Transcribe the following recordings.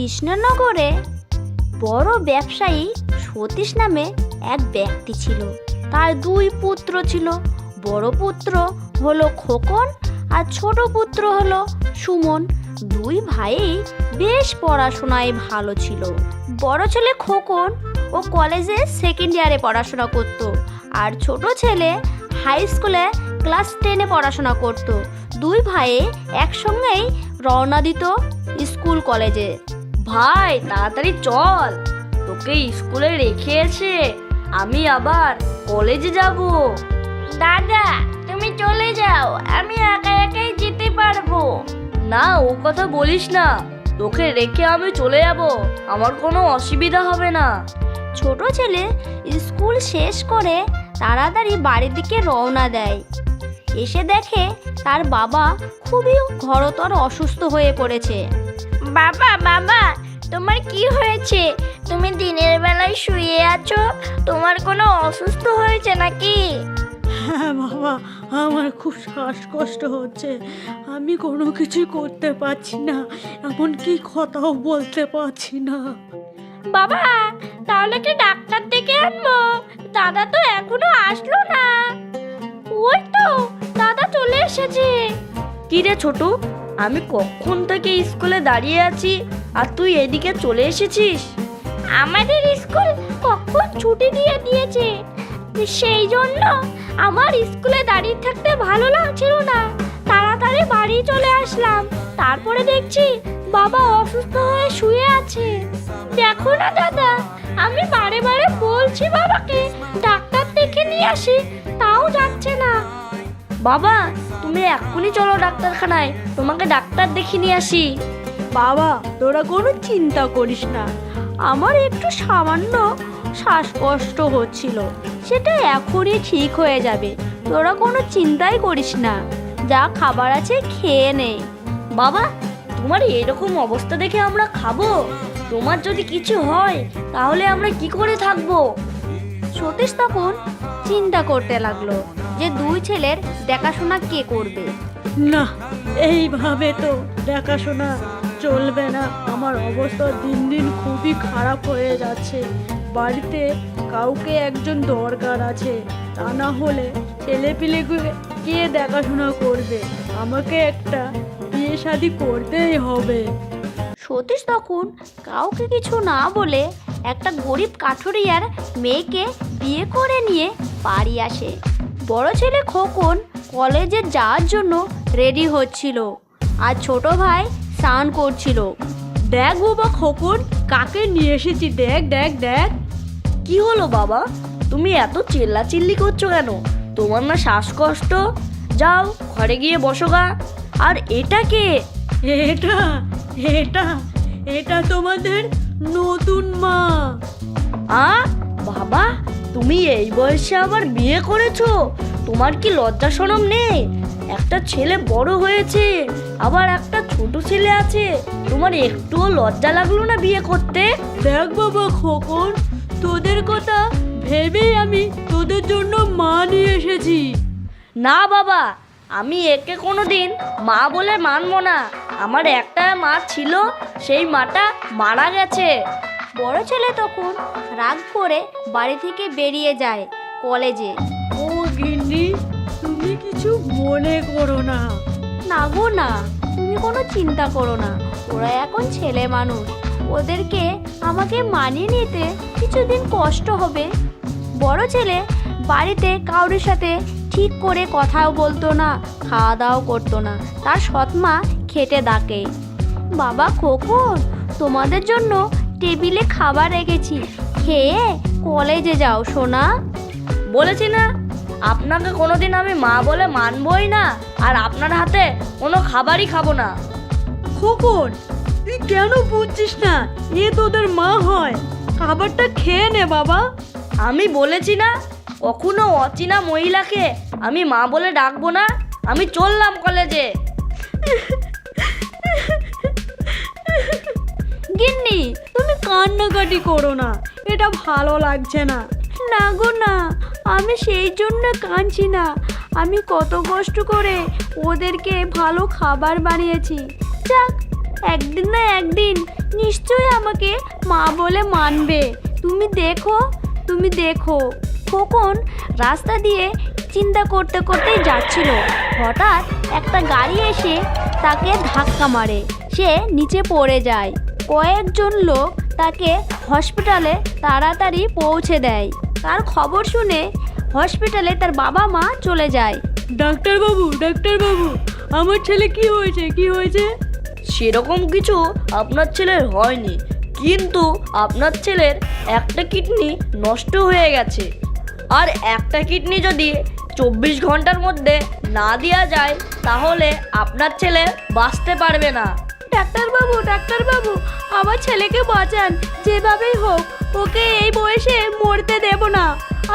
কৃষ্ণনগরে বড় ব্যবসায়ী সতীশ নামে এক ব্যক্তি ছিল। তার দুই পুত্র ছিল। বড় পুত্র হলো খোকন আর ছোট পুত্র হলো সুমন। দুই ভাই বেশ পড়াশোনায় ভালো ছিল। বড় ছেলে খোকন ও কলেজে সেকেন্ড ইয়ারে পড়াশোনা করত, আর ছোট ছেলে হাই স্কুলে ক্লাস 10-এ পড়াশোনা করত। দুই ভাই একসঙ্গেই রওনা দিত স্কুল কলেজে। ভাই তাড়াতাড়ি চল, তোকে স্কুলে রেখে এসে আমি আবার কলেজে যাব। দাদা তুমি চলে যাও, আমি একা একাই যেতে পারবো। না, ও কথা বলিস না, তোকে রেখে আমি চলে যাব, আমার কোনো অসুবিধা হবে না। ছোট ছেলে স্কুল শেষ করে তাড়াতাড়ি বাড়ির দিকে রওনা দেয়। এসে দেখে তার বাবা খুবই ঘোরতর অসুস্থ হয়ে পড়েছে। বাবা বাবা, তোমার কি হয়েছে? তুমি দিনের বেলায় শুয়ে আছো, তোমার কোনো অসুস্থ হয়েছে নাকি? হ্যাঁ বাবা, আমার খুব শ্বাসকষ্ট হচ্ছে, আমি কোনো কিছু করতে পারছি না, এমনকি কথাও বলতে পারছি না। বাবা তাহলে কি ডাক্তার ডেকে আনবো? দাদা তো এখনো আসলো না। ওই তো দাদা চলে এসেছে। কি রে ছোট, আমি কখন থেকে স্কুলে দাঁড়িয়ে আছি আর তুই এদিকে চলে এসেছিস? আমাদের স্কুল কখন ছুটি দিয়ে দিয়েছে, সেই জন্য আমার স্কুলে দাঁড়িয়ে থাকতে ভালো লাগছিল না, তাড়াতাড়ি বাড়ি চলে আসলাম। তারপরে দেখছি বাবা অসুস্থ হয়ে শুয়ে আছে। দেখো না দাদা, আমি বারে বারে বলছি বাবাকে ডাক্তার দেখে নিয়ে আসি, তাও যাচ্ছে না। বাবা তুমি এক্ষুনি চলো ডাক্তারখানায়, তোমাকে ডাক্তার দেখিয়ে নিয়ে আসি। বাবা তোরা কোনো চিন্তা করিস না, আমার একটু সামান্য শ্বাসকষ্ট হচ্ছিল, সেটা এখনই ঠিক হয়ে যাবে, তোরা কোনো চিন্তাই করিস না, যা খাবার আছে খেয়ে নে। বাবা তোমার এরকম অবস্থা দেখে আমরা খাবো? তোমার যদি কিছু হয় তাহলে আমরা কি করে থাকবো? সতীশ তখন চিন্তা করতে লাগলো যে দুই ছেলের দেখাশোনা কে করবে। না এইভাবে তো দেখাশোনা চলবে না, আমার অবস্থা দিন দিন খুবই খারাপ হয়ে যাচ্ছে, বাড়িতে কাউকে একজন দরকার আছে, তা না হলে ছেলেপিলেকে কে দেখাশোনা করবে, আমাকে একটা বিয়ে শাদি করতেই হবে। সতীশ তখন কাউকে কিছু না বলে একটা গরিব কাঠুরিয়ার মেয়েকে বিয়ে করে নিয়ে বাড়ি আসে। বড় ছেলে খোকন কলেজে যাওয়ার জন্য রেডি হচ্ছিল, আর ছোট ভাই স্নান করছিল। দেখ বাবা খোকন, কাকে নিয়ে এসেছি, দেখ দেখ দেখ। কি হলো বাবা, তুমি এত চিল্লাচিল্লি করছো কেন? তোমার না শ্বাসকষ্ট? যাও ঘরে গিয়ে বসো গা। আর এটা কে? এটা এটা এটা তোমাদের নতুন মা। বাবা তুমি এই বয়সে আবার বিয়ে করেছো? তোমার কি লজ্জা শরম নেই? একটা ছেলে বড় হয়েছে, আবার একটা ছোট ছেলে আছে, তোমার একটুও লজ্জা লাগলো না বিয়ে করতে? দেখ বাবা খোকন, তোদের কথা ভেবেই আমি তোদের জন্য মা নিয়ে এসেছি। না বাবা, আমি একে কোনোদিন মা বলে মানবো না। আমার একটা মা ছিল, সেই মাটা মারা গেছে। বড় ছেলে তখন রাগ করে বাড়ি থেকে বেরিয়ে যায় কলেজে। ও গিন্নি, তুমি কিছু মনে করো না। না গো না, তুমি কোনো চিন্তা করো না, ওরা এখন ছেলে মানুষ, ওদেরকে আমাকে মানিয়ে নিতে কিছুদিন কষ্ট হবে। বড় ছেলে বাড়িতে কারোর সাথে ঠিক করে কথাও বলতো না, খাওয়া দাওয়াও করতো না, তার সৎমা খেটে ডাকে। বাবা খোকন, তোমাদের জন্য টেবিলে খাবার রেখেছি, খেয়ে কলেজে যাও সোনা। বলেছি না আপনাকে কোনোদিন আমি মা বলে মানবই না, আর আপনার হাতে কোনো খাবারই খাবো না। খোকন, তুই কেন বুঝছিস না, এ তোদের মা হয়, খাবারটা খেয়ে নে বাবা। আমি বলেছি না, কখনো অচেনা মহিলাকে আমি মা বলে ডাকবো না। আমি চললাম কলেজে। গিন্নি তুমি কান্নাকাটি করো না, এটা ভালো লাগছে না। না গো না, আমি সেই জন্য কাঁদছি না, আমি কত কষ্ট করে ওদেরকে ভালো খাবার বানিয়েছি। যাক, একদিন না একদিন নিশ্চয়ই আমাকে মা বলে মানবে। তুমি দেখো। খোকন রাস্তা দিয়ে চিন্তা করতে করতেই যাচ্ছিল। হঠাৎ একটা গাড়ি এসে তাকে ধাক্কা মারে, সে নিচে পড়ে যায়। কয়েকজন লোক তাকে হসপিটালে তাড়াতাড়ি পৌঁছে দেয়। তার খবর শুনে হসপিটালে তার বাবা মা চলে যায়। ডাক্তারবাবু, আমার ছেলে কি হয়েছে? সেরকম কিছু আপনার ছেলের হয়নি, কিন্তু আপনার ছেলের একটা কিডনি নষ্ট হয়ে গেছে। আর একটা কিডনি যদি 24 ঘন্টার মধ্যে না দেওয়া যায় তাহলে আপনার ছেলে বাঁচতে পারবে না। ডাক্তারবাবু, আমার ছেলেকে বাঁচান, যেভাবেই হোক ওকে এই বয়সে মরতে দেব না।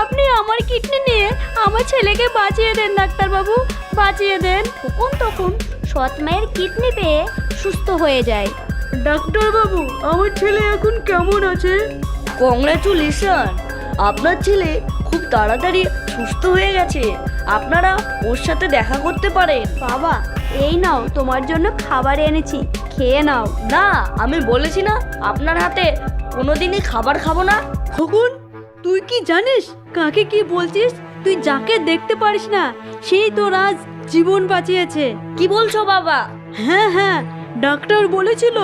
আপনি আমার কিডনি নিয়ে আমার ছেলেকে বাঁচিয়ে দেন ডাক্তারবাবু, বাঁচিয়ে দেন। খোকন তখন সৎ মায়ের কিডনি পেয়ে সুস্থ হয়ে যায়। ডাক্তারবাবু, আমার ছেলে এখন কেমন আছে? কংগ্রাচুলেশন, আপনার ছেলে খুব তাড়াতাড়ি সুস্থ হয়ে গেছে। আপনারা ওর সাথে দেখা করতে পারেন। বাবা, এই নাও, তোমার জন্য খাবার এনেছি, খেয়ে নাও। না, আমি বলেছি না আপনার হাতে কোনোদিনই খাবার খাবো না। খোকন, তুই কি জানিস কাকে কি বলছিস? তুই যাকে দেখতে পারিস না সেই তোর আজ জীবন বাঁচিয়েছে। কি বলছো বাবা? হ্যাঁ, ডাক্তার বলেছিল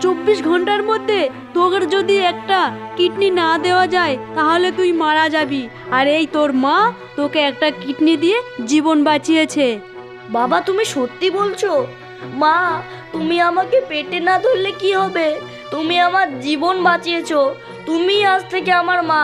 24 ঘন্টার মধ্যে তোর যদি একটা কিডনি না দেওয়া যায় তাহলে তুই মারা যাবি। আর এই তোর মা তোকে একটা কিডনি দিয়ে জীবন বাঁচিয়েছে। বাবা, তুমি সত্যি বলছো? মা, তুমি আমাকে পেটে না ধরলে কি হবে? তুমি আমার জীবন বাঁচিয়েছো, তুমি আজ থেকে আমার মা।